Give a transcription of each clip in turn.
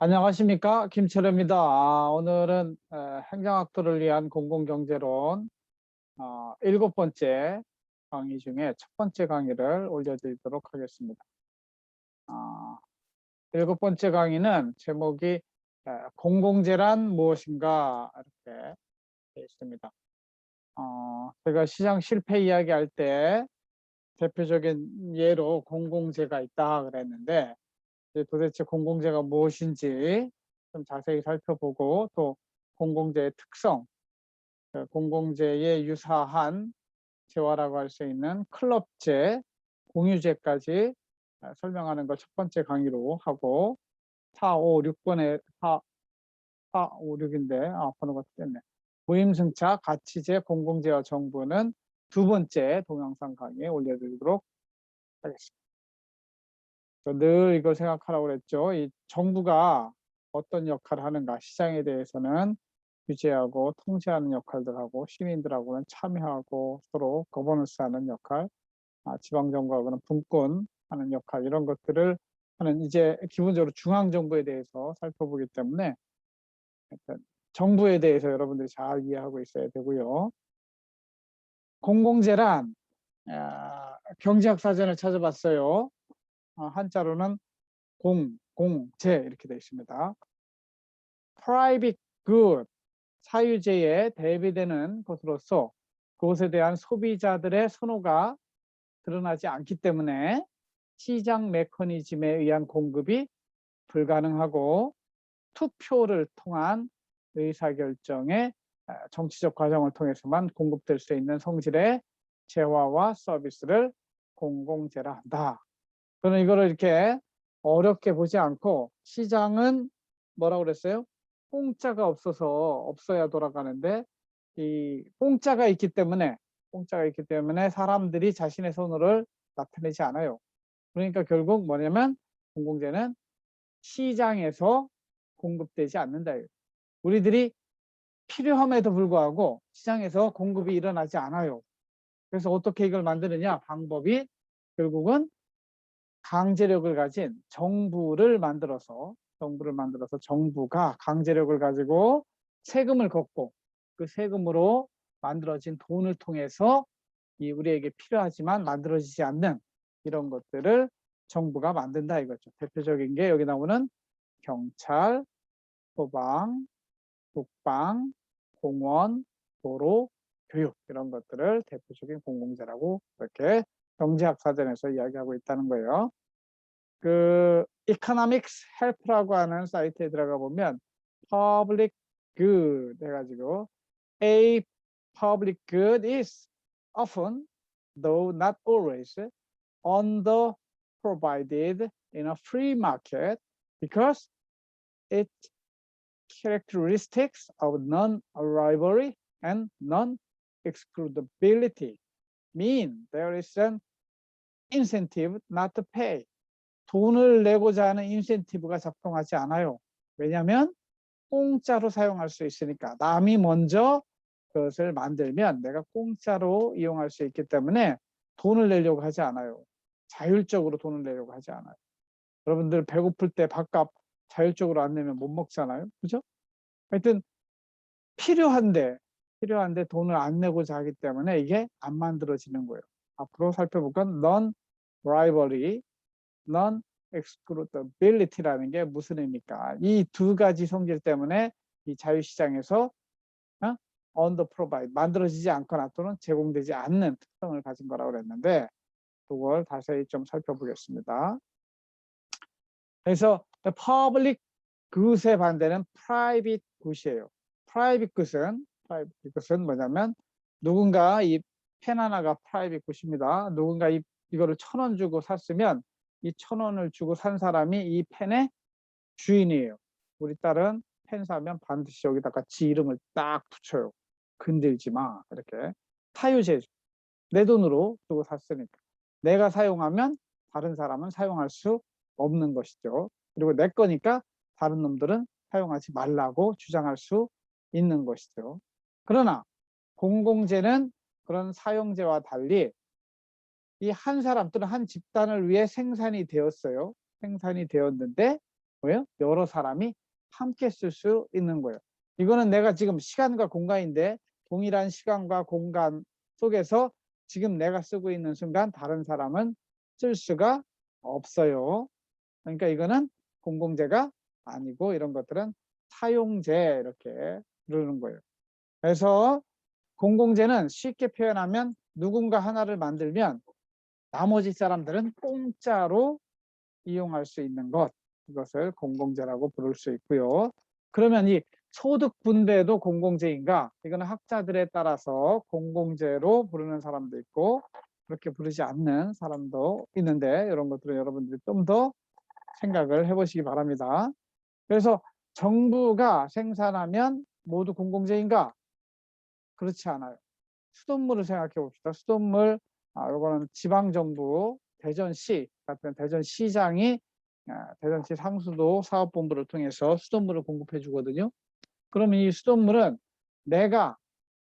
안녕하십니까, 김철입니다. 오늘은 행정학도를 위한 공공경제론 일곱 번째 강의 중에 첫 번째 강의를 올려드리도록 하겠습니다. 일곱 번째 강의는 제목이 공공재란 무엇인가 이렇게 되어 있습니다. 제가 시장 실패 이야기할 때 대표적인 예로 공공재가 있다 그랬는데, 도대체 공공재가 무엇인지 좀 자세히 살펴보고, 또 공공재의 특성, 공공재에 유사한 재화라고 할 수 있는 클럽재, 공유재까지 설명하는 걸 첫 번째 강의로 하고, 4, 5, 6번에 4, 5, 6인데 번호가 틀렸네. 무임승차, 가치재, 공공재와 정부는 두 번째 동영상 강의에 올려드리도록 하겠습니다. 늘 이걸 생각하라고 그랬죠. 이 정부가 어떤 역할을 하는가, 시장에 대해서는 규제하고 통제하는 역할들하고, 시민들하고는 참여하고 서로 거버넌스하는 역할, 지방정부하고는 분권하는 역할, 이런 것들을 하는, 이제 기본적으로 중앙정부에 대해서 살펴보기 때문에 정부에 대해서 여러분들이 잘 이해하고 있어야 되고요. 공공재란 경제학 사전을 찾아봤어요. 한자로는 공재 이렇게 되어 있습니다. private good, 사유재에 대비되는 것으로서 그것에 대한 소비자들의 선호가 드러나지 않기 때문에 시장 메커니즘에 의한 공급이 불가능하고, 투표를 통한 의사결정의 정치적 과정을 통해서만 공급될 수 있는 성질의 재화와 서비스를 공공재라 한다. 저는 이거를 이렇게 어렵게 보지 않고, 시장은 뭐라고 그랬어요? 공짜가 없어서 없어야 돌아가는데, 이 공짜가 있기 때문에 사람들이 자신의 선호를 나타내지 않아요. 그러니까 결국 뭐냐면, 공공재는 시장에서 공급되지 않는다. 우리들이 필요함에도 불구하고 시장에서 공급이 일어나지 않아요. 그래서 어떻게 이걸 만드느냐? 방법이 결국은 강제력을 가진 정부를 만들어서 정부가 강제력을 가지고 세금을 걷고, 그 세금으로 만들어진 돈을 통해서 이 우리에게 필요하지만 만들어지지 않는 이런 것들을 정부가 만든다 이거죠. 대표적인 게 여기 나오는 경찰, 소방, 국방, 공원, 도로, 교육, 이런 것들을 대표적인 공공재라고 이렇게 경제학 사전에서 이야기하고 있다는 거예요. 그 Economics Help라고 하는 사이트에 들어가 보면 Public Good 해가지고, A public good is often, though not always, under provided in a free market because its characteristics of non-rivalry and non-excludability mean there is an incentive not to pay. 돈을 내고자 하는 인센티브가 작동하지 않아요. 왜냐하면 공짜로 사용할 수 있으니까. 남이 먼저 그것을 만들면 내가 공짜로 이용할 수 있기 때문에 돈을 내려고 하지 않아요. 자율적으로 돈을 내려고 하지 않아요. 여러분들 배고플 때 밥값 자율적으로 안 내면 못 먹잖아요. 그죠? 하여튼 필요한데 돈을 안 내고자 하기 때문에 이게 안 만들어지는 거예요. 앞으로 살펴볼 건 non-rivalry, non-excludability라는 게 무슨 의미입니까? 이 두 가지 성질 때문에 이 자유시장에서 under provide, 만들어지지 않거나 또는 제공되지 않는 특성을 가진 거라고 그랬는데, 그걸 자세히 좀 살펴보겠습니다. 그래서 public good의 반대는 private good이에요. private good은 뭐냐면, 누군가 이 펜 하나가 private good입니다. 누군가 이거를 1,000원 주고 샀으면 이 1,000원을 주고 산 사람이 이 펜의 주인이에요. 우리 딸은 펜 사면 반드시 여기다가 지 이름을 딱 붙여요. 건들지 마. 이렇게. 타유재죠. 내 돈으로 주고 샀으니까. 내가 사용하면 다른 사람은 사용할 수 없는 것이죠. 그리고 내 거니까 다른 놈들은 사용하지 말라고 주장할 수 있는 것이죠. 그러나 공공재는 그런 사용재와 달리 이 한 사람 또는 한 집단을 위해 생산이 되었어요. 생산이 되었는데 뭐예요? 여러 사람이 함께 쓸 수 있는 거예요. 이거는 내가 지금 시간과 공간인데 동일한 시간과 공간 속에서 지금 내가 쓰고 있는 순간 다른 사람은 쓸 수가 없어요. 그러니까 이거는 공공재가 아니고 이런 것들은 사용재 이렇게 부르는 거예요. 그래서 공공재는 쉽게 표현하면 누군가 하나를 만들면 나머지 사람들은 공짜로 이용할 수 있는 것, 이것을 공공재라고 부를 수 있고요. 그러면 이 소득 분배도 공공재인가? 이거는 학자들에 따라서 공공재로 부르는 사람도 있고 그렇게 부르지 않는 사람도 있는데 이런 것들은 여러분들이 좀 더 생각을 해보시기 바랍니다. 그래서 정부가 생산하면 모두 공공재인가? 그렇지 않아요. 수돗물을 생각해 봅시다. 수돗물, 이거는 지방정부, 대전시 같은 대전시장이 대전시 상수도 사업본부를 통해서 수돗물을 공급해 주거든요. 그러면 이 수돗물은 내가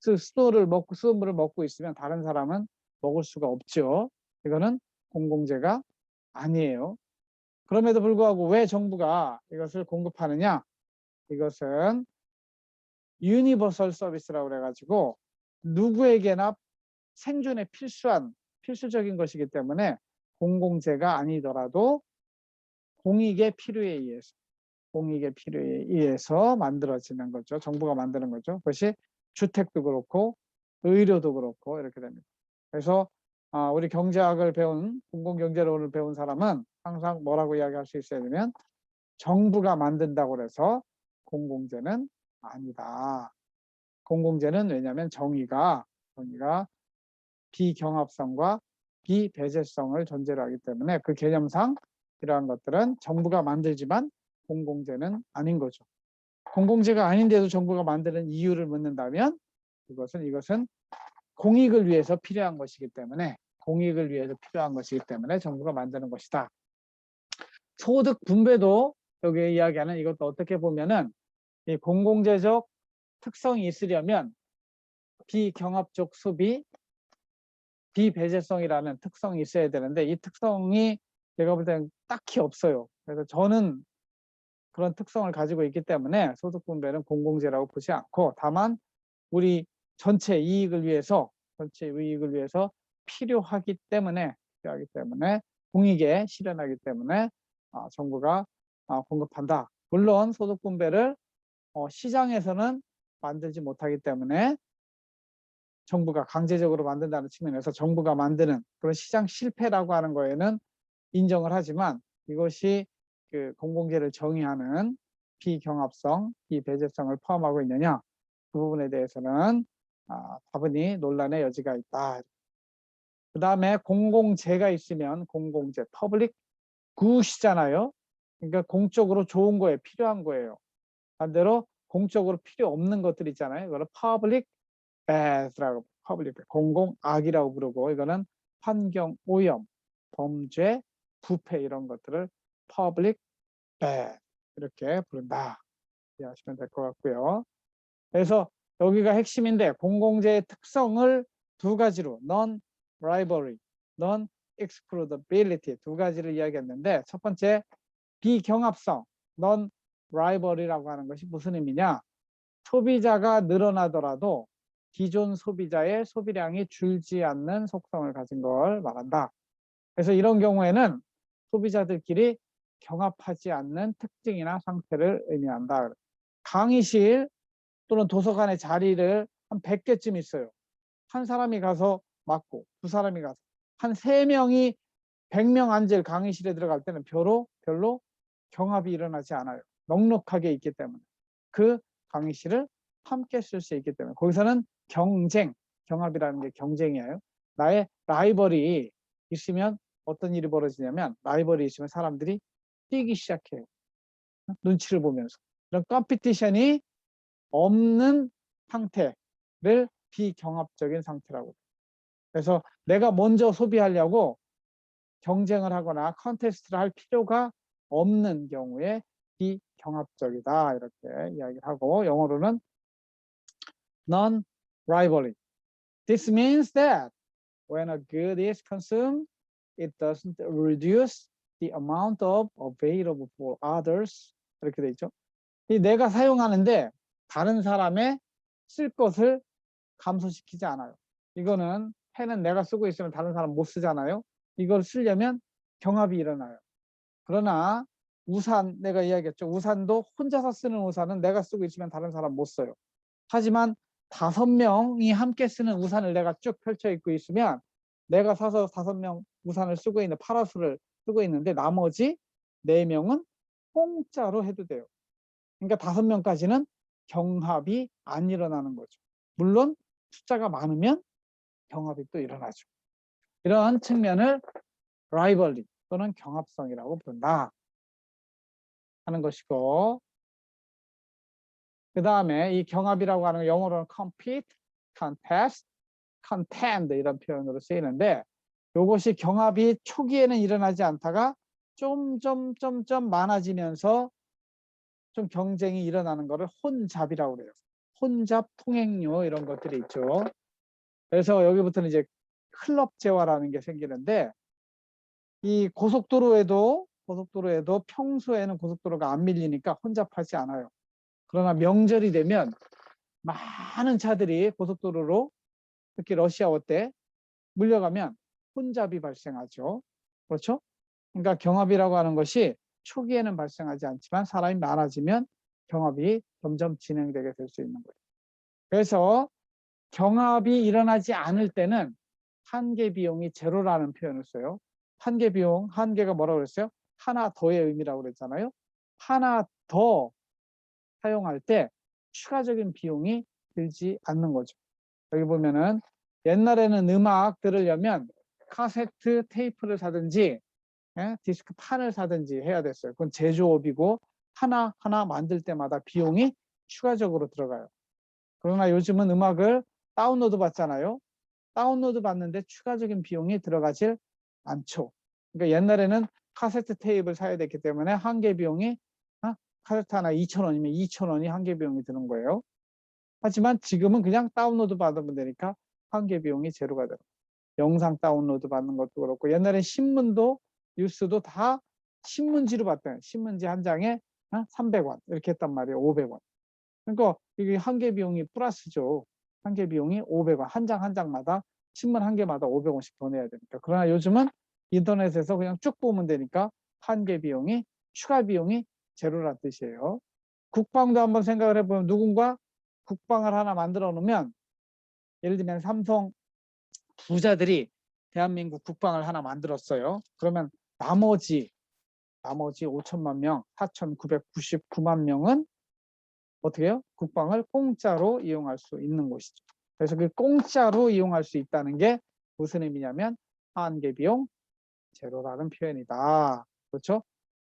수돗물을 먹고 있으면 다른 사람은 먹을 수가 없죠. 이거는 공공재가 아니에요. 그럼에도 불구하고 왜 정부가 이것을 공급하느냐? 이것은 유니버설 서비스라고 그래가지고 누구에게나 생존에 필수적인 것이기 때문에 공공재가 아니더라도 공익의 필요에 의해서 만들어지는 거죠. 정부가 만드는 거죠. 그것이 주택도 그렇고 의료도 그렇고 이렇게 됩니다. 그래서 우리 경제학을 배운 공공경제론을 배운 사람은 항상 뭐라고 이야기할 수 있어야 되면 정부가 만든다고 해서 공공재는 아니다. 공공재는 왜냐하면 정의가 비경합성과 비배제성을 전제로 하기 때문에 그 개념상 이러한 것들은 정부가 만들지만 공공재는 아닌 거죠. 공공재가 아닌데도 정부가 만드는 이유를 묻는다면 이것은 공익을 위해서 필요한 것이기 때문에 정부가 만드는 것이다. 소득 분배도 여기에 이야기하는 이것도 어떻게 보면은 이 공공재적 특성이 있으려면 비경합적 소비, 비배제성이라는 특성이 있어야 되는데 이 특성이 제가 볼 때는 딱히 없어요. 그래서 저는 그런 특성을 가지고 있기 때문에 소득 분배는 공공재라고 보지 않고 다만 우리 전체 이익을 위해서 필요하기 때문에 공익에 실현하기 때문에 정부가 공급한다. 물론 소득 분배를 시장에서는 만들지 못하기 때문에 정부가 강제적으로 만든다는 측면에서 정부가 만드는 그런 시장 실패라고 하는 거에는 인정을 하지만 이것이 그 공공재를 정의하는 비경합성, 비배제성을 포함하고 있느냐 그 부분에 대해서는 다분히 논란의 여지가 있다. 그 다음에 공공재가 있으면 공공재, 퍼블릭 굿이잖아요. 그러니까 공적으로 좋은 거에 필요한 거예요. 반대로 공적으로 필요 없는 것들 있잖아요. 이거는 퍼블릭 bad라고 공공악이라고 부르고 이거는 환경 오염, 범죄, 부패 이런 것들을 public bad 이렇게 부른다. 이해하시면 될 것 같고요. 그래서 여기가 핵심인데 공공재의 특성을 두 가지로 non-rivalry, non-excludability 두 가지를 이야기했는데 첫 번째 비경합성, non-rivalry라고 하는 것이 무슨 의미냐? 소비자가 늘어나더라도 기존 소비자의 소비량이 줄지 않는 속성을 가진 걸 말한다. 그래서 이런 경우에는 소비자들끼리 경합하지 않는 특징이나 상태를 의미한다. 강의실 또는 도서관의 자리를 한 100개쯤 있어요. 한 사람이 가서 맡고 두 사람이 가서 한 3명이 100명 앉을 강의실에 들어갈 때는 별로 경합이 일어나지 않아요. 넉넉하게 있기 때문에. 그 강의실을 함께 쓸 수 있기 때문에 거기서는 경합이라는 게 경쟁이에요. 나의 라이벌이 있으면 어떤 일이 벌어지냐면 라이벌이 있으면 사람들이 뛰기 시작해요. 눈치를 보면서. 이런 컴피티션이 없는 상태를 비경합적인 상태라고. 그래서 내가 먼저 소비하려고 경쟁을 하거나 컨테스트를 할 필요가 없는 경우에 비경합적이다 이렇게 이야기를 하고 영어로는 non-rivalry. This means that when a good is consumed, it doesn't reduce the amount of available for others 이렇게 돼 있죠. 이 내가 사용하는데 다른 사람의 쓸 것을 감소시키지 않아요. 이거는 펜은 내가 쓰고 있으면 다른 사람 못 쓰잖아요. 이걸 쓰려면 경합이 일어나요. 그러나 우산, 내가 이야기했죠. 우산도 혼자서 쓰는 우산은 내가 쓰고 있으면 다른 사람 못 써요. 하지만 5명이 함께 쓰는 우산을 내가 쭉 펼쳐 입고 있으면 내가 사서 5명 우산을 쓰고 있는 파라솔을 쓰고 있는데 나머지 4명은 공짜로 해도 돼요. 그러니까 5명까지는 경합이 안 일어나는 거죠. 물론 숫자가 많으면 경합이 또 일어나죠. 이런 측면을 라이벌리 또는 경합성이라고 부른다 하는 것이고, 그 다음에 이 경합이라고 하는 건 영어로는 compete, contest, contend 이런 표현으로 쓰이는데, 이것이 경합이 초기에는 일어나지 않다가 좀 많아지면서 좀 경쟁이 일어나는 것을 혼잡이라고 그래요. 혼잡, 통행료 이런 것들이 있죠. 그래서 여기부터는 이제 클럽제화라는 게 생기는데, 이 고속도로에도 평소에는 고속도로가 안 밀리니까 혼잡하지 않아요. 그러나 명절이 되면 많은 차들이 고속도로로 특히 러시아어 때 물려가면 혼잡이 발생하죠. 그렇죠? 그러니까 경합이라고 하는 것이 초기에는 발생하지 않지만 사람이 많아지면 경합이 점점 진행되게 될 수 있는 거예요. 그래서 경합이 일어나지 않을 때는 한계 비용이 제로라는 표현을 써요. 한계 비용, 한계가 뭐라고 그랬어요? 하나 더의 의미라고 그랬잖아요. 하나 더 사용할 때 추가적인 비용이 들지 않는 거죠. 여기 보면은 옛날에는 음악 들으려면 카세트 테이프를 사든지 디스크 판을 사든지 해야 됐어요. 그건 제조업이고 하나하나 만들 때마다 비용이 추가적으로 들어가요. 그러나 요즘은 음악을 다운로드 받잖아요. 다운로드 받는데 추가적인 비용이 들어가질 않죠. 그러니까 옛날에는 카세트 테이프를 사야 됐기 때문에 한계 비용이 카세트 하나 2,000원이면 2,000원이 한계 비용이 드는 거예요. 하지만 지금은 그냥 다운로드 받으면 되니까 한계 비용이 제로가 돼요. 영상 다운로드 받는 것도 그렇고, 옛날에 신문도 뉴스도 다 신문지로 봤대요. 신문지 한 장에 300원 이렇게 했단 말이에요. 500원. 그러니까 이게 한계 비용이 플러스죠. 한계 비용이 500원. 한 장 한 장마다 신문 한 개마다 500원씩 더 내야 되니까. 그러나 요즘은 인터넷에서 그냥 쭉 보면 되니까 한계 비용이, 추가 비용이 제로란 뜻이에요. 국방도 한번 생각을 해보면 누군가 국방을 하나 만들어 놓으면, 예를 들면 삼성 부자들이 대한민국 국방을 하나 만들었어요. 그러면 나머지 5천만 명, 4,999만 명은 어떻게 해요? 국방을 공짜로 이용할 수 있는 곳이죠. 그래서 그 공짜로 이용할 수 있다는 게 무슨 의미냐면 한계 비용 제로라는 표현이다. 그렇죠?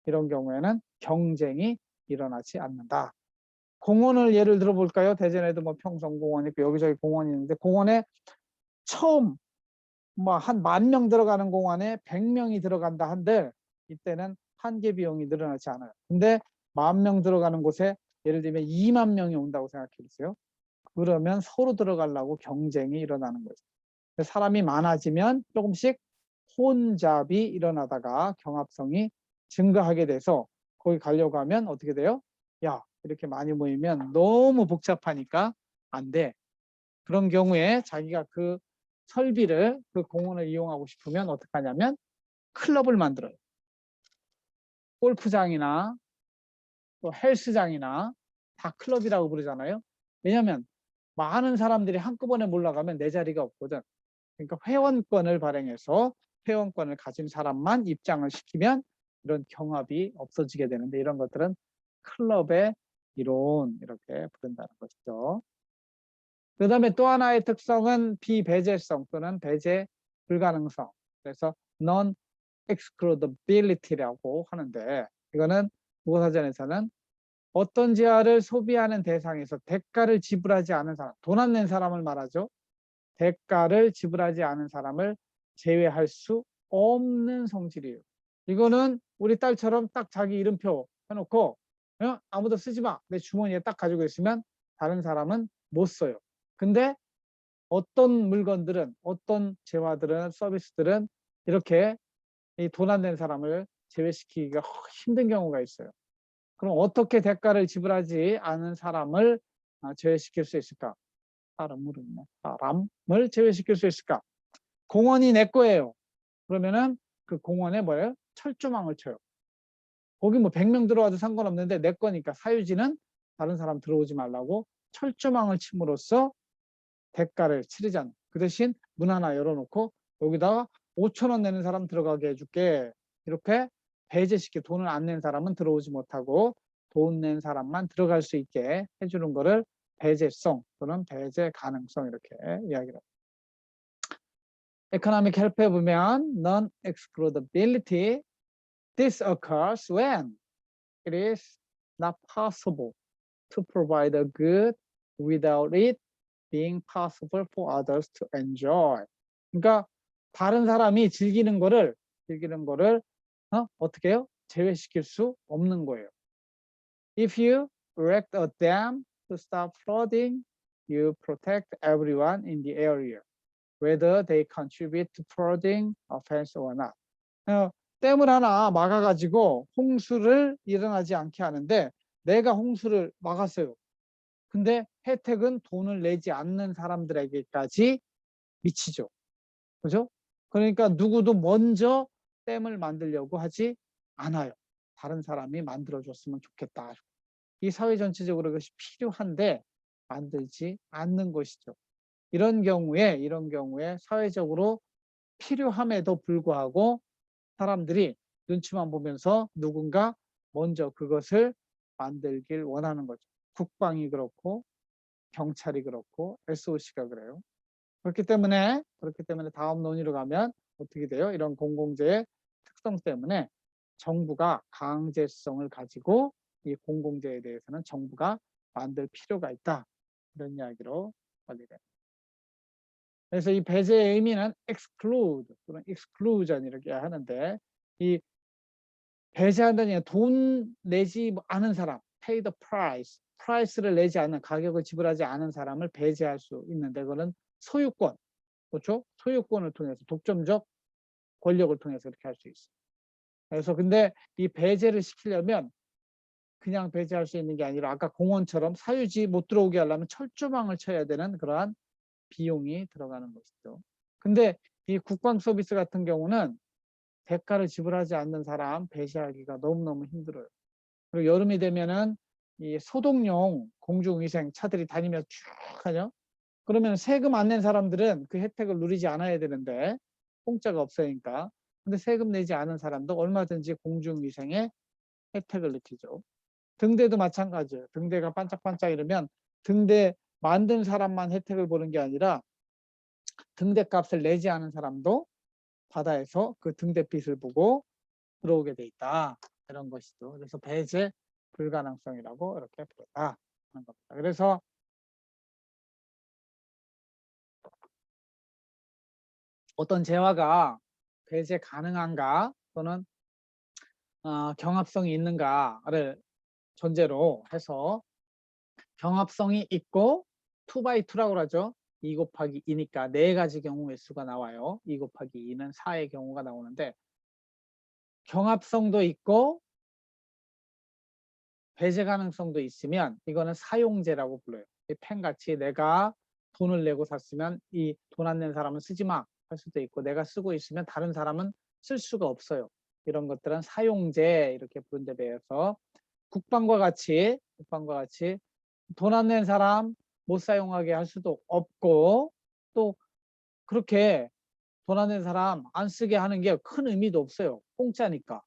이런 경우에는 경쟁이 일어나지 않는다. 공원을 예를 들어 볼까요? 대전에도 뭐 평성공원 있고 여기저기 공원이 있는데, 공원에 처음 뭐 한 10,000명 들어가는 공원에 100명이 들어간다 한들 이때는 한계 비용이 늘어나지 않아요. 근데 10,000명 들어가는 곳에 예를 들면 2만 명이 온다고 생각해 보세요. 그러면 서로 들어가려고 경쟁이 일어나는 거죠. 사람이 많아지면 조금씩 혼잡이 일어나다가 경합성이 증가하게 돼서 거기 가려고 하면 어떻게 돼요? 야, 이렇게 많이 모이면 너무 복잡하니까 안 돼. 그런 경우에 자기가 그 설비를, 그 공원을 이용하고 싶으면 어떻게 하냐면 클럽을 만들어요. 골프장이나 또 헬스장이나 다 클럽이라고 부르잖아요. 왜냐하면 많은 사람들이 한꺼번에 몰려가면 내 자리가 없거든. 그러니까 회원권을 발행해서 회원권을 가진 사람만 입장을 시키면 이런 경합이 없어지게 되는데, 이런 것들은 클럽의 이론 이렇게 부른다는 것이죠. 그 다음에 또 하나의 특성은 비배제성 또는 배제 불가능성. 그래서 non-excludability라고 하는데, 이거는 국어사전에서는 어떤 재화를 소비하는 대상에서 대가를 지불하지 않은 사람, 돈 안 낸 사람을 말하죠. 대가를 지불하지 않은 사람을 제외할 수 없는 성질이에요. 이거는 우리 딸처럼 딱 자기 이름표 해놓고 아무도 쓰지 마, 내 주머니에 딱 가지고 있으면 다른 사람은 못 써요. 근데 어떤 물건들은, 어떤 재화들은, 서비스들은 이렇게 돈 안 낸 사람을 제외시키기가 힘든 경우가 있어요. 그럼 어떻게 대가를 지불하지 않은 사람을 제외시킬 수 있을까? 사람을 제외시킬 수 있을까? 공원이 내 거예요. 그러면은 그 공원에 뭐예요? 철조망을 쳐요. 거기 뭐 100명 들어와도 상관없는데 내 거니까 사유지는 다른 사람 들어오지 말라고 철조망을 침으로써 대가를 치르지 않는. 그 대신 문 하나 열어놓고 여기다가 5,000원 내는 사람 들어가게 해줄게. 이렇게 배제시켜. 돈을 안 낸 사람은 들어오지 못하고 돈 낸 사람만 들어갈 수 있게 해주는 거를 배제성 또는 배제 가능성 이렇게 이야기를 합니다. economic help에 보면 non-excludability this occurs when it is not possible to provide a good without it being possible for others to enjoy. 그러니까 다른 사람이 즐기는 거를 어떻게 해요? 제외시킬 수 없는 거예요. If you erect a dam to stop flooding, you protect everyone in the area, whether they contribute to flooding offense or not. 댐을 하나 막아가지고 홍수를 일어나지 않게 하는데 내가 홍수를 막았어요. 근데 혜택은 돈을 내지 않는 사람들에게까지 미치죠. 그죠? 그러니까 누구도 먼저 댐을 만들려고 하지 않아요. 다른 사람이 만들어줬으면 좋겠다. 이 사회 전체적으로 그것이 필요한데 만들지 않는 것이죠. 이런 경우에 사회적으로 필요함에도 불구하고 사람들이 눈치만 보면서 누군가 먼저 그것을 만들길 원하는 거죠. 국방이 그렇고 경찰이 그렇고 SOC가 그래요. 그렇기 때문에 다음 논의로 가면 어떻게 돼요? 이런 공공재의 특성 때문에 정부가 강제성을 가지고 이 공공재에 대해서는 정부가 만들 필요가 있다. 이런 이야기로 관리됩니다. 그래서 이 배제의 의미는 exclude 또는 exclusion 이렇게 하는데 이 배제한다는 얘기는 돈 내지 않은 사람, pay the price, price를 내지 않는 가격을 지불하지 않은 사람을 배제할 수 있는데 그거는 소유권, 그렇죠? 소유권을 통해서 독점적 권력을 통해서 이렇게 할 수 있어요. 그래서 근데 이 배제를 시키려면 그냥 배제할 수 있는 게 아니라 아까 공원처럼 사유지 못 들어오게 하려면 철조망을 쳐야 되는 그러한 비용이 들어가는 것이죠. 근데 이 국방 서비스 같은 경우는 대가를 지불하지 않는 사람 배제하기가 너무너무 힘들어요. 그리고 여름이 되면은 이 소독용 공중위생 차들이 다니면서 쭉 하죠. 그러면 세금 안 낸 사람들은 그 혜택을 누리지 않아야 되는데 공짜가 없으니까. 근데 세금 내지 않은 사람도 얼마든지 공중위생에 혜택을 느끼죠. 등대도 마찬가지예요. 등대가 반짝반짝 이러면 등대 만든 사람만 혜택을 보는 게 아니라 등대 값을 내지 않은 사람도 바다에서 그 등대빛을 보고 들어오게 돼 있다. 이런 것이죠. 그래서 배제 불가능성이라고 이렇게 부르다 하는 겁니다. 그래서 어떤 재화가 배제 가능한가 또는 경합성이 있는가를 전제로 해서 경합성이 있고 2x2라고 하죠. 2 곱하기 2니까 4가지 경우의 수가 나와요. 2 곱하기 2는 4의 경우가 나오는데 경합성도 있고 배제 가능성도 있으면 이거는 사용제라고 불러요. 이 펜같이 내가 돈을 내고 샀으면 이 돈 안 낸 사람은 쓰지 마 할 수도 있고 내가 쓰고 있으면 다른 사람은 쓸 수가 없어요. 이런 것들은 사용제 이렇게 부른 데 비해서 국방과 같이 돈 안 낸 사람 못 사용하게 할 수도 없고 또 그렇게 돈 안 낸 사람 안 쓰게 하는 게 큰 의미도 없어요. 공짜니까.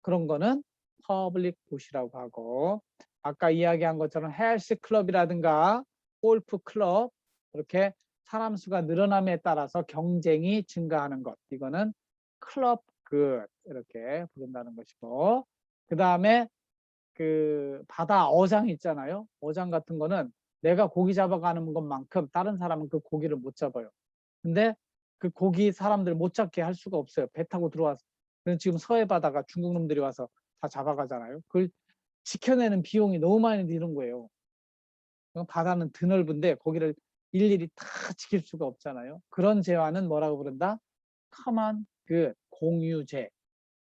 그런 거는 퍼블릭 굿이라고 하고 아까 이야기한 것처럼 헬스 클럽이라든가 골프 클럽 이렇게 사람 수가 늘어남에 따라서 경쟁이 증가하는 것 이거는 클럽 굿 이렇게 부른다는 것이고 그 다음에 그 바다 어장 있잖아요. 어장 같은 거는 내가 고기 잡아가는 것만큼 다른 사람은 그 고기를 못 잡아요. 근데 그 고기 사람들 못 잡게 할 수가 없어요. 배 타고 들어와서. 그래서 지금 서해 바다가 중국 놈들이 와서 다 잡아가잖아요. 그걸 지켜내는 비용이 너무 많이 드는 거예요. 바다는 드넓은데 거기를 일일이 다 지킬 수가 없잖아요. 그런 재화는 뭐라고 부른다? common good, 공유재.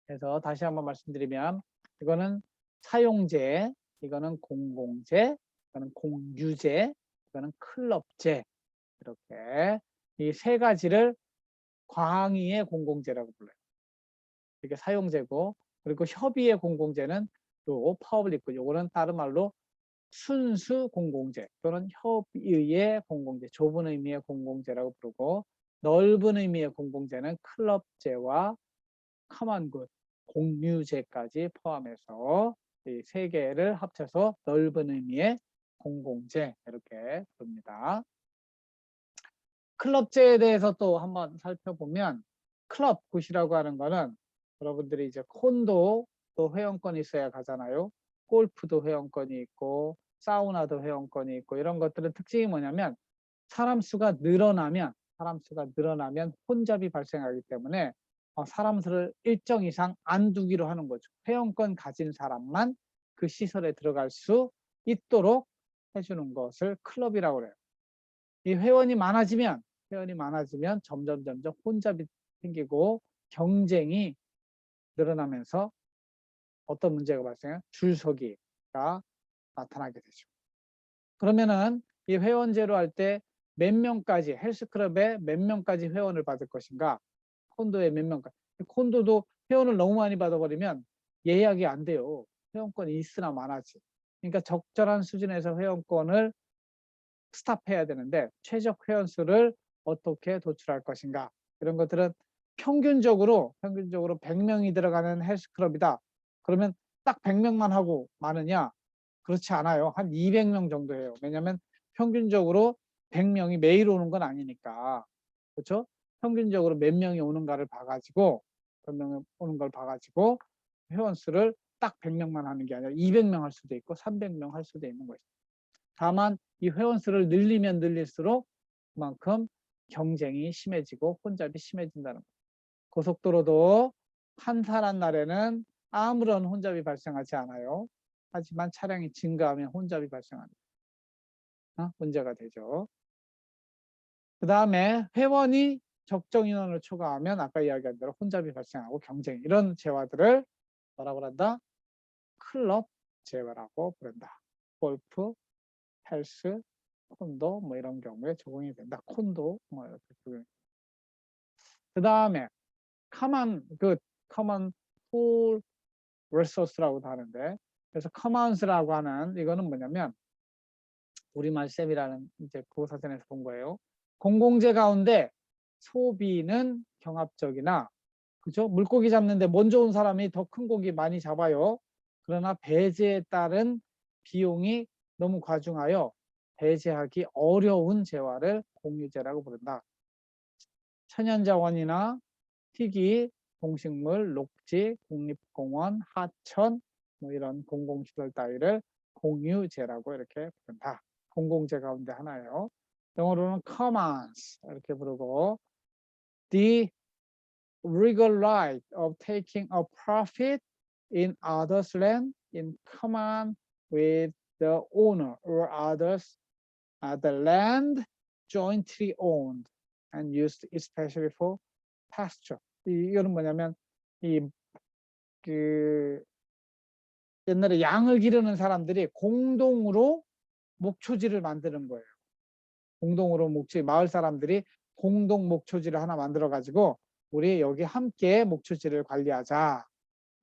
그래서 다시 한번 말씀드리면 이거는 사용제, 이거는 공공재, 이거는 공유제, 이거는 클럽제. 이렇게 이 세 가지를 광의의 공공재라고 불러요. 이게 사용제고, 그리고 협의의 공공재는 요 퍼블릭, 요거는 다른 말로 순수 공공재 또는 협의의 공공재, 좁은 의미의 공공재라고 부르고, 넓은 의미의 공공재는 클럽제와 커먼굿, 공유제까지 포함해서 이 세 개를 합쳐서 넓은 의미의 공공재 이렇게 부릅니다. 클럽제에 대해서 또 한번 살펴보면, 클럽 굿이라고 하는 거는 여러분들이 이제 콘도 또 회원권이 있어야 가잖아요. 골프도 회원권이 있고 사우나도 회원권이 있고, 이런 것들은 특징이 뭐냐면 사람 수가 늘어나면 혼잡이 발생하기 때문에 사람 수를 일정 이상 안 두기로 하는 거죠. 회원권 가진 사람만 그 시설에 들어갈 수 있도록 해주는 것을 클럽이라고 그래요. 이 회원이 많아지면 점점 혼잡이 생기고 경쟁이 늘어나면서 어떤 문제가 발생해요? 줄서기가 나타나게 되죠. 그러면은 이 회원제로 할 때 몇 명까지, 헬스클럽에 몇 명까지 회원을 받을 것인가? 콘도에 몇 명까지. 콘도도 회원을 너무 많이 받아버리면 예약이 안 돼요. 회원권이 있으나 마나지. 그러니까 적절한 수준에서 회원권을 스탑해야 되는데, 최적 회원수를 어떻게 도출할 것인가? 이런 것들은 평균적으로 100명이 들어가는 헬스클럽이다. 그러면 딱 100명만 하고 많으냐? 그렇지 않아요. 한 200명 정도 해요. 왜냐하면 평균적으로 100명이 매일 오는 건 아니니까. 그렇죠? 평균적으로 몇 명이 오는가를 봐가지고, 몇 명이 오는 걸 봐가지고 회원수를 딱 100명만 하는 게 아니라 200명 할 수도 있고 300명 할 수도 있는 거죠. 다만 이 회원수를 늘리면 늘릴수록 그만큼 경쟁이 심해지고 혼잡이 심해진다는 거예요. 고속도로도 한산한 날에는 아무런 혼잡이 발생하지 않아요. 하지만 차량이 증가하면 혼잡이 발생합니다. 문제가 되죠. 그 다음에 회원이 적정 인원을 초과하면 아까 이야기한 대로 혼잡이 발생하고 경쟁, 이런 재화들을 뭐라고 한다? 클럽 재화라고 부른다. 골프, 헬스, 콘도 뭐 이런 경우에 적용이 된다. 콘도 뭐 이렇게 적용. 그 다음에 커먼 풀 리소스라고도 하는데, 그래서 커먼스라고 하는 이거는 뭐냐면 우리말 셈이라는 이제 국어사전에서 본 거예요. 공공재 가운데 소비는 경합적이나, 그죠? 물고기 잡는데 먼저 온 사람이 더 큰 고기 많이 잡아요. 그러나 배제에 따른 비용이 너무 과중하여 배제하기 어려운 재화를 공유재라고 부른다. 천연자원이나 희귀, 동식물, 녹지, 국립공원, 하천, 뭐 이런 공공시설 따위를 공유재라고 이렇게 부른다. 공공재 가운데 하나예요. 영어로는 commons 이렇게 부르고, the legal right of taking a profit in others' land in common with the owner or others, the land jointly owned and used especially for pasture. 이거는 뭐냐면 그 옛날에 양을 기르는 사람들이 공동으로 목초지를 만드는 거예요. 공동으로 마을 사람들이 공동 목초지를 하나 만들어 가지고 우리 여기 함께 목초지를 관리하자.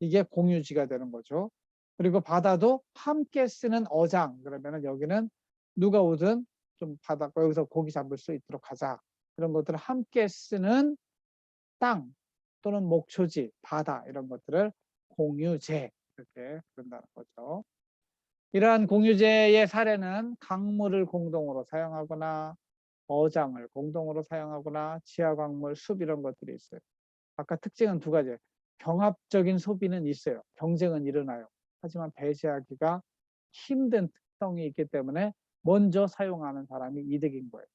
이게 공유지가 되는 거죠. 그리고 바다도 함께 쓰는 어장, 그러면은 여기는 누가 오든 좀 바닷가 여기서 고기 잡을 수 있도록 하자. 그런 것들을 함께 쓰는 땅 또는 목초지, 바다 이런 것들을 공유재 이렇게 부른다는 거죠. 이러한 공유재의 사례는 강물을 공동으로 사용하거나 어장을 공동으로 사용하거나 지하광물, 숲 이런 것들이 있어요. 아까 특징은 두 가지예요. 경합적인 소비는 있어요. 경쟁은 일어나요. 하지만 배제하기가 힘든 특성이 있기 때문에 먼저 사용하는 사람이 이득인 거예요.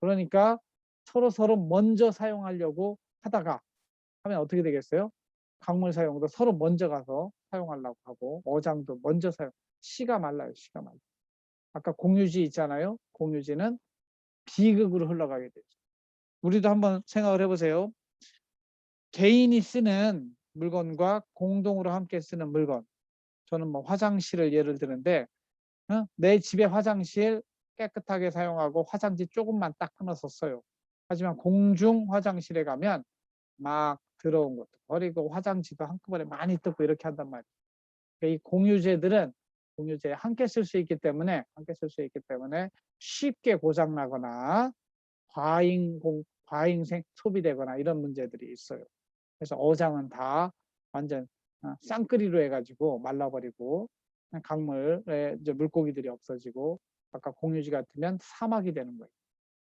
그러니까 서로 먼저 사용하려고 하다가 하면 어떻게 되겠어요? 강물 사용도 서로 먼저 가서 사용하려고 하고, 어장도 먼저 씨가 말라요. 씨가 말라. 아까 공유지 있잖아요. 공유지는 비극으로 흘러가게 되죠. 우리도 한번 생각을 해보세요. 개인이 쓰는 물건과 공동으로 함께 쓰는 물건. 저는 뭐 화장실을 예를 드는데 내 집의 화장실 깨끗하게 사용하고 화장지 조금만 딱 끊어서 써요. 하지만 공중 화장실에 가면 막 더러운 것도 버리고 화장지도 한꺼번에 많이 뜯고 이렇게 한단 말이에요. 이 공유제들은 공유제 함께 쓸 수 있기 때문에 쉽게 고장나거나 과잉 소비되거나 이런 문제들이 있어요. 그래서 어장은 다 완전 쌍끌이로 해가지고 말라버리고 강물에 이제 물고기들이 없어지고 아까 공유지 같으면 사막이 되는 거예요.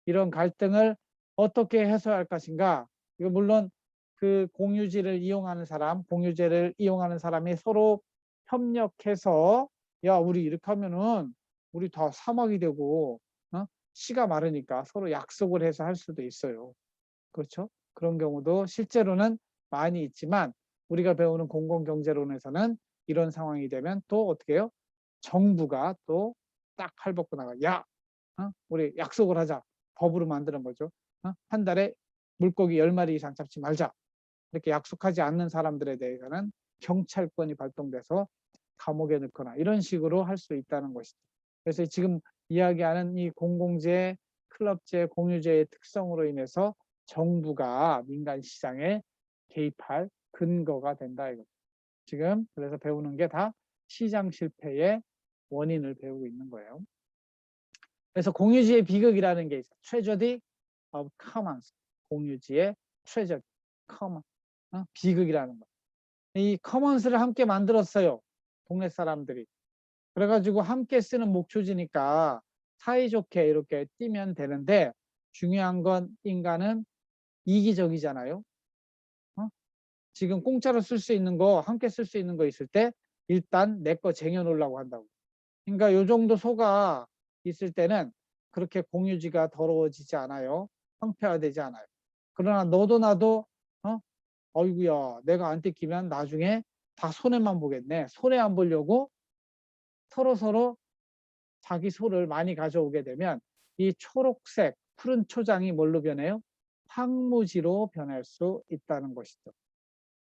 이런 갈등을 어떻게 해소할 것인가? 이거 물론 그 공유제를 이용하는 사람이 서로 협력해서 야 우리 이렇게 하면은 우리 다 사막이 되고 씨가 마르니까 서로 약속을 해서 할 수도 있어요. 그렇죠? 그런 경우도 실제로는 많이 있지만 우리가 배우는 공공경제론에서는 이런 상황이 되면 또 어떻게 해요? 정부가 또 딱 할벗고 나가. 야, 우리 약속을 하자. 법으로 만드는 거죠. 한 달에 물고기 10마리 이상 잡지 말자. 이렇게 약속하지 않는 사람들에 대해서는 경찰권이 발동돼서 감옥에 넣거나 이런 식으로 할 수 있다는 것이죠. 그래서 지금 이야기하는 이 공공재, 클럽재, 공유재의 특성으로 인해서 정부가 민간 시장에 개입할 근거가 된다 이거죠. 지금 그래서 배우는 게 다 시장 실패의 원인을 배우고 있는 거예요. 그래서 공유지의 비극이라는 게 있어요. Tragedy of Commons. 공유지의 Tragedy, Common, 비극이라는 거. 이 커먼스를 함께 만들었어요. 동네 사람들이. 그래가지고 함께 쓰는 목초지니까 사이좋게 이렇게 뛰면 되는데 중요한 건 인간은 이기적이잖아요. 지금 공짜로 쓸 수 있는 거, 함께 쓸 수 있는 거 있을 때 일단 내 거 쟁여놓으려고 한다고. 그러니까 요 정도 소가 있을 때는 그렇게 공유지가 더러워지지 않아요. 황폐화되지 않아요. 그러나 너도 나도 어이구야 내가 안 뜯기면 나중에 다 손해만 보겠네. 손해 안 보려고 서로 자기 소를 많이 가져오게 되면 이 초록색 푸른 초장이 뭘로 변해요? 황무지로 변할 수 있다는 것이죠.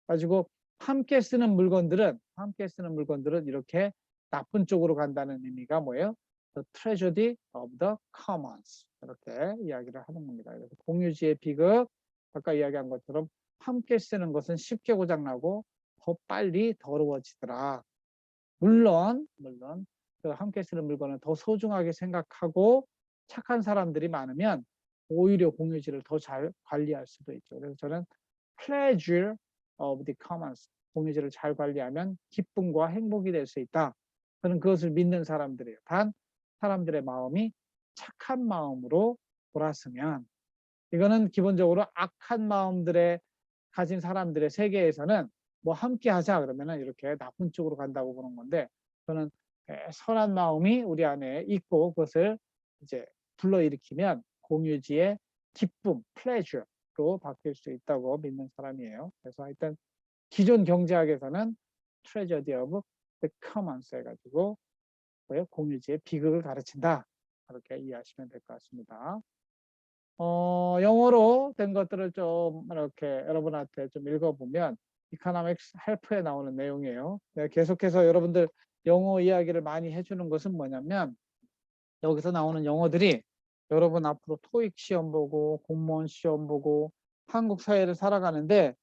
가지고 함께 쓰는 물건들은 이렇게 나쁜 쪽으로 간다는 의미가 뭐예요? The tragedy of the commons. 이렇게 이야기를 하는 겁니다. 그래서 공유지의 비극, 아까 이야기한 것처럼 함께 쓰는 것은 쉽게 고장나고 더 빨리 더러워지더라. 물론 그 함께 쓰는 물건을 더 소중하게 생각하고 착한 사람들이 많으면 오히려 공유지를 더 잘 관리할 수도 있죠. 그래서 저는 pleasure of the commons, 공유지를 잘 관리하면 기쁨과 행복이 될 수 있다. 저는 그것을 믿는 사람들이에요. 단 사람들의 마음이 착한 마음으로 돌았으면, 이거는 기본적으로 악한 마음들의 가진 사람들의 세계에서는 뭐 함께 하자 그러면은 이렇게 나쁜 쪽으로 간다고 보는 건데, 저는 선한 마음이 우리 안에 있고 그것을 이제 불러일으키면 공유지의 기쁨, pleasure로 바뀔 수 있다고 믿는 사람이에요. 그래서 하여튼 기존 경제학에서는 tragedy of the commons 해가지고 공유지의 비극을 가르친다. 그렇게 이해하시면 될 것 같습니다. 영어로 된 것들을 좀 이렇게 여러분한테 좀 읽어보면 이코노믹스 헬프에 나오는 내용이에요. 네, 계속해서 여러분들 영어 이야기를 많이 해주는 것은 뭐냐면 여기서 나오는 영어들이 여러분 앞으로 토익 시험 보고 공무원 시험 보고 한국 사회를 살아가는데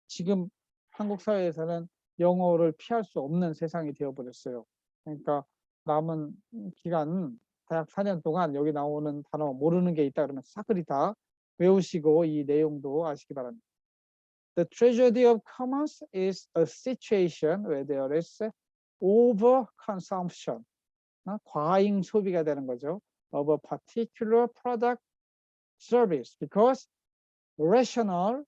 지금 한국 사회에서는 영어를 피할 수 없는 세상이 되어버렸어요. 그러니까 남은 기간 대학 4년 동안 여기 나오는 단어 모르는 게 있다 그러면 싹그리 다 외우시고 이 내용도 아시기 바랍니다. The tragedy of commerce is a situation where there is overconsumption, 과잉 소비가 되는 거죠. of a particular product service because rational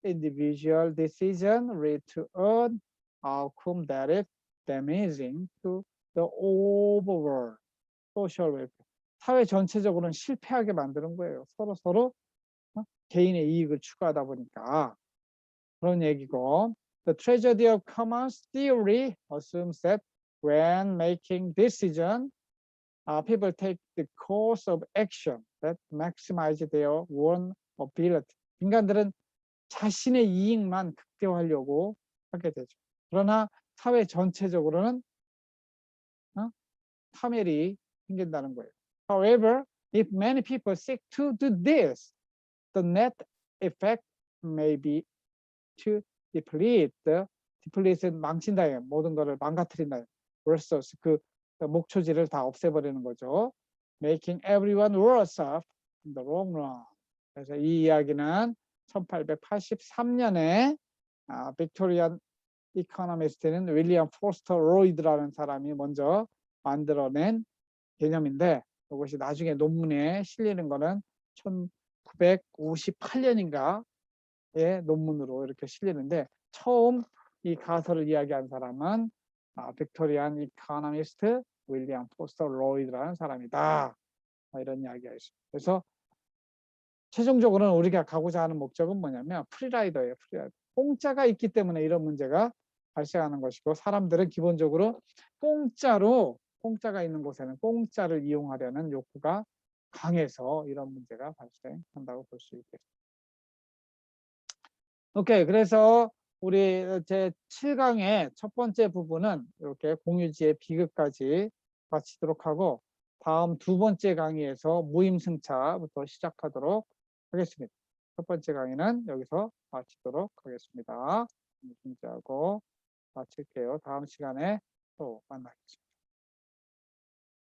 individual decision lead to an outcome that is damaging to the overall social welfare. 사회 전체적으로는 실패하게 만드는 거예요. 서로 개인의 이익을 추구하다 보니까 그런 얘기고. The tragedy of commons theory assumes that when making decision, people take the course of action that maximize their own ability. 인간들은 자신의 이익만 극대화하려고 하게 되죠. 그러나 사회 전체적으로는 파멸이 생긴다는 거예요. However, if many people seek to do this, the net effect may be to deplete. deplete는 망친다, 모든 것을 망가뜨린다. versus 그 목초지를 다 없애버리는 거죠. Making everyone worse off in the long run. 그래서 이 이야기는 1883년에 빅토리안 이코노미스트는 윌리엄 포스터 로이드라는 사람이 먼저 만들어낸 개념인데, 이것이 나중에 논문에 실리는 거는 1958년인가의 논문으로 이렇게 실리는데, 처음 이 가설을 이야기한 사람은 빅토리안 이코노미스트 윌리엄 포스터 로이드라는 사람이다. 이런 이야기가 있습니다. 그래서 최종적으로는 우리가 가고자 하는 목적은 뭐냐면 프리라이더예요. 프리라이더. 공짜가 있기 때문에 이런 문제가 발생하는 것이고, 사람들은 기본적으로 공짜가 있는 곳에는 공짜를 이용하려는 욕구가 강해서 이런 문제가 발생한다고 볼 수 있겠습니다. 오케이, 그래서 우리 제 7강의 첫 번째 부분은 이렇게 공유지의 비극까지 마치도록 하고, 다음 두 번째 강의에서 무임승차부터 시작하도록 하겠습니다. 첫 번째 강의는 여기서 마치도록 하겠습니다. 무임승차하고 마칠게요. 다음 시간에 또 만나겠습니다.